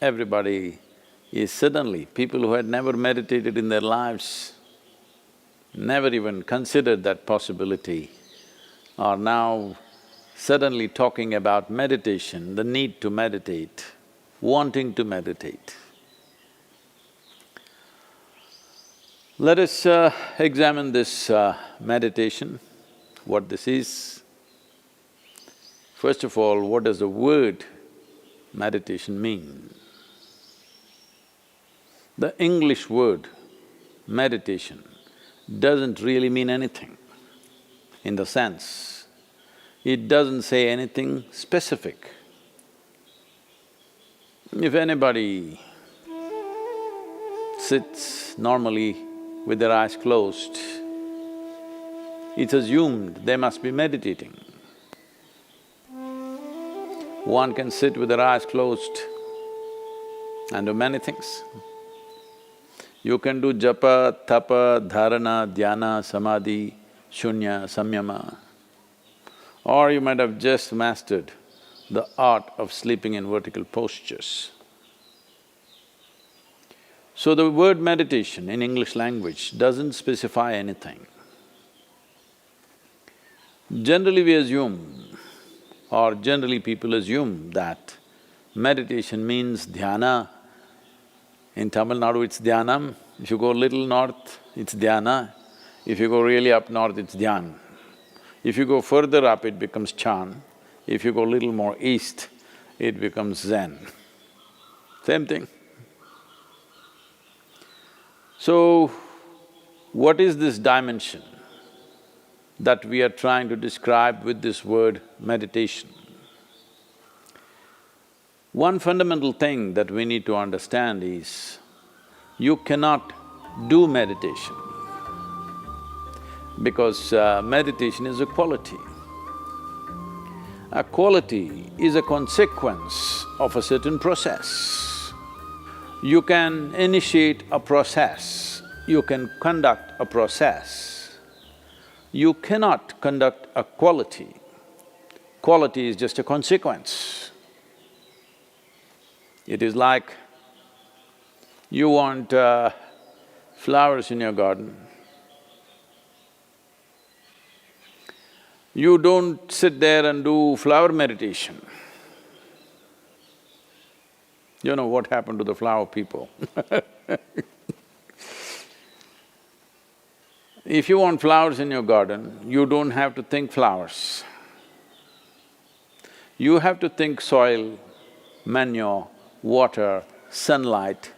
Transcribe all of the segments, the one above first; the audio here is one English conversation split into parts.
everybody is suddenly… people who had never meditated in their lives, never even considered that possibility, are now suddenly talking about meditation, the need to meditate, wanting to meditate. Let us examine this meditation, what this is. First of all, what does the word meditation mean? The English word meditation doesn't really mean anything, in the sense, it doesn't say anything specific. If anybody sits normally with their eyes closed, it's assumed they must be meditating. One can sit with their eyes closed and do many things. You can do japa, tapa, dharana, dhyana, samadhi, shunya, samyama. Or you might have just mastered the art of sleeping in vertical postures. So the word meditation in English language doesn't specify anything. Generally we assume, or generally people assume that meditation means dhyana. In Tamil Nadu it's dhyanam, if you go little north it's dhyana, if you go really up north it's dhyan. If you go further up it becomes chan, if you go little more east it becomes zen. Same thing. So, what is this dimension that we are trying to describe with this word meditation? One fundamental thing that we need to understand is, you cannot do meditation because meditation is a quality. A quality is a consequence of a certain process. You can initiate a process, you can conduct a process. You cannot conduct a quality. Quality is just a consequence. It is like you want flowers in your garden. You don't sit there and do flower meditation. You know what happened to the flower people If you want flowers in your garden, you don't have to think flowers. You have to think soil, manure, water, sunlight.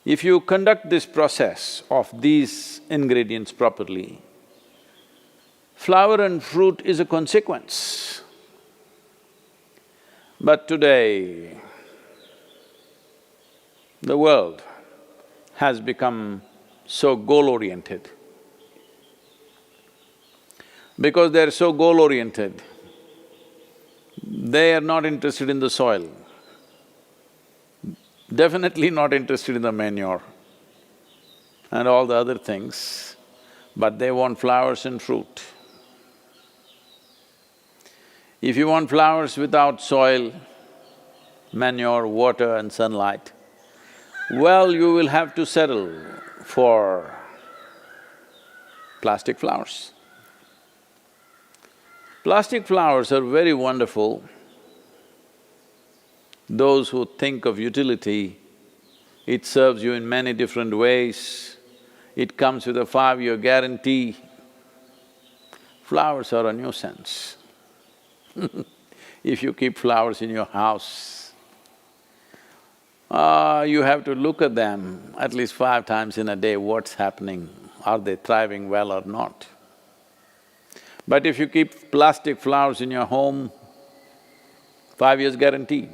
If you conduct this process of these ingredients properly, flower and fruit is a consequence. But today, the world has become so goal-oriented. Because they're so goal-oriented, they are not interested in the soil, definitely not interested in the manure and all the other things, but they want flowers and fruit. If you want flowers without soil, manure, water and sunlight, well, you will have to settle for plastic flowers. Plastic flowers are very wonderful. Those who think of utility, it serves you in many different ways. It comes with a 5-year guarantee. Flowers are a nuisance. If you keep flowers in your house, you have to look at them at least 5 times in a day, what's happening, are they thriving well or not. But if you keep plastic flowers in your home, 5 years guaranteed,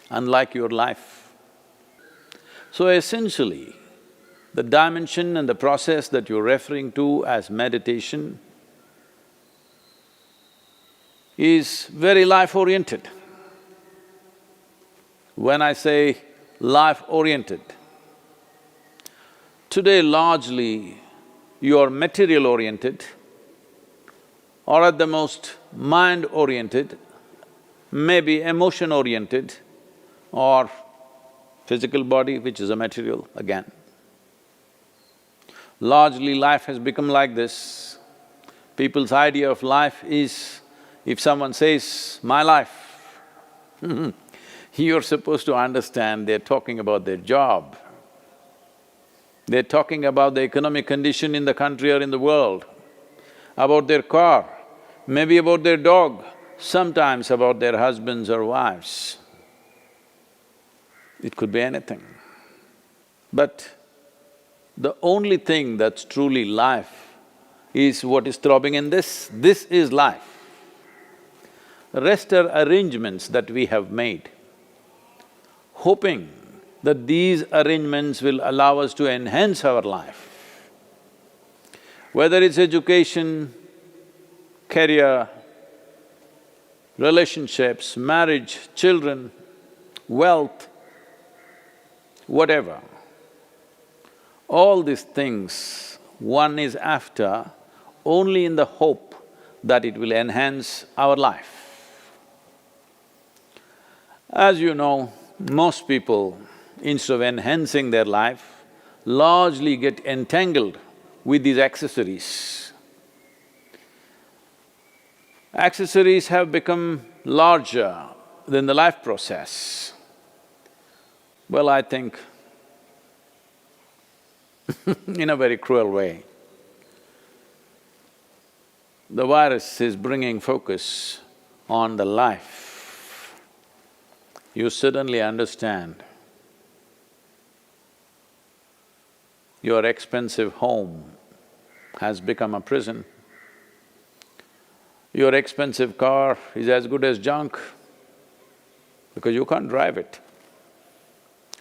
unlike your life. So essentially, the dimension and the process that you're referring to as meditation is very life-oriented. When I say life-oriented, today largely you're material-oriented or at the most mind-oriented. maybe emotion-oriented, or physical body, which is a material again. Largely life has become like this. People's idea of life is, if someone says, "my life," you're supposed to understand they're talking about their job. They're talking about the economic condition in the country or in the world, about their car, maybe about their dog, sometimes about their husbands or wives. It could be anything. But the only thing that's truly life is what is throbbing in this. This is life. The rest are arrangements that we have made, hoping that these arrangements will allow us to enhance our life. Whether it's education, career, relationships, marriage, children, wealth, whatever. All these things one is after only in the hope that it will enhance our life. As you know, most people, instead of enhancing their life, largely get entangled with these accessories. Accessories have become larger than the life process. Well, I think in a very cruel way, the virus is bringing focus on the life. You suddenly understand your expensive home has become a prison. Your expensive car is as good as junk because you can't drive it,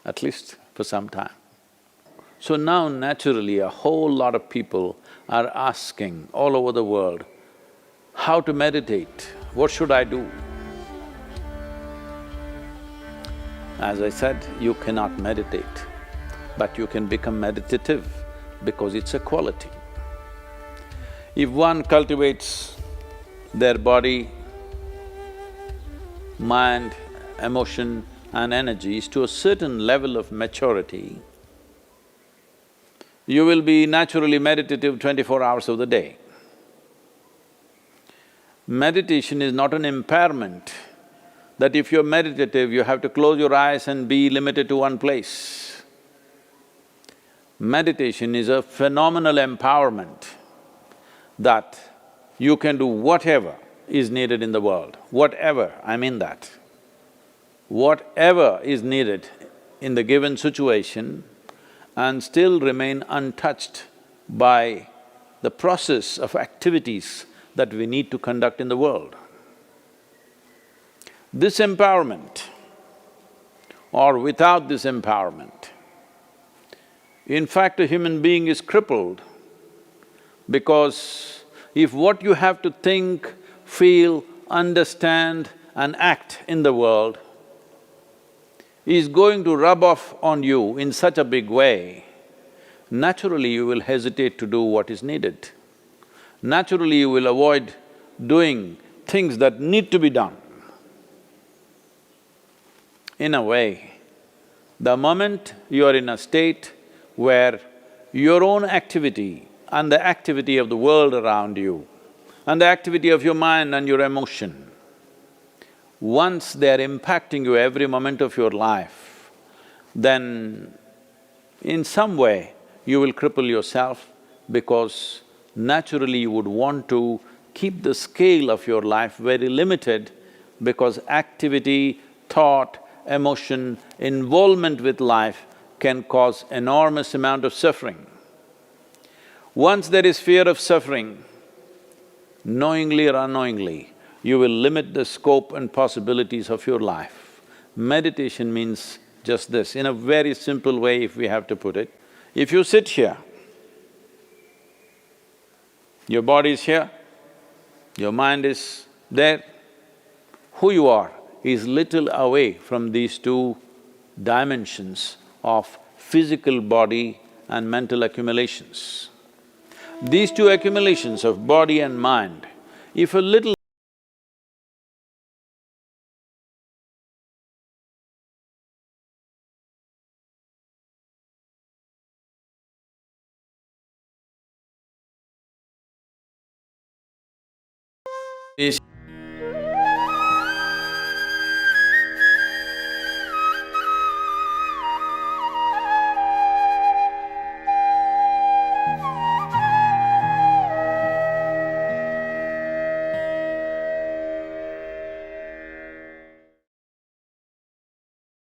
at least for some time. So now naturally a whole lot of people are asking all over the world, how to meditate, what should I do? As I said, you cannot meditate, but you can become meditative because it's a quality. If one cultivates their body, mind, emotion and energies to a certain level of maturity, you will be naturally meditative 24 hours of the day. Meditation is not an impairment, that if you're meditative, you have to close your eyes and be limited to one place. Meditation is a phenomenal empowerment that you can do whatever is needed in the world, whatever, I mean that. Whatever is needed in the given situation and still remain untouched by the process of activities that we need to conduct in the world. This empowerment or without this empowerment, in fact a human being is crippled because if what you have to think, feel, understand and act in the world is going to rub off on you in such a big way, naturally you will hesitate to do what is needed. Naturally you will avoid doing things that need to be done. In a way, the moment you are in a state where your own activity and the activity of the world around you and the activity of your mind and your emotion, once they're impacting you every moment of your life, then in some way you will cripple yourself because naturally you would want to keep the scale of your life very limited because activity, thought, emotion, involvement with life can cause enormous amount of suffering. Once there is fear of suffering, knowingly or unknowingly, you will limit the scope and possibilities of your life. Meditation means just this, in a very simple way if we have to put it. If you sit here, your body is here, your mind is there, who you are is little away from these two dimensions of physical body and mental accumulations. These two accumulations of body and mind, if a little Peace.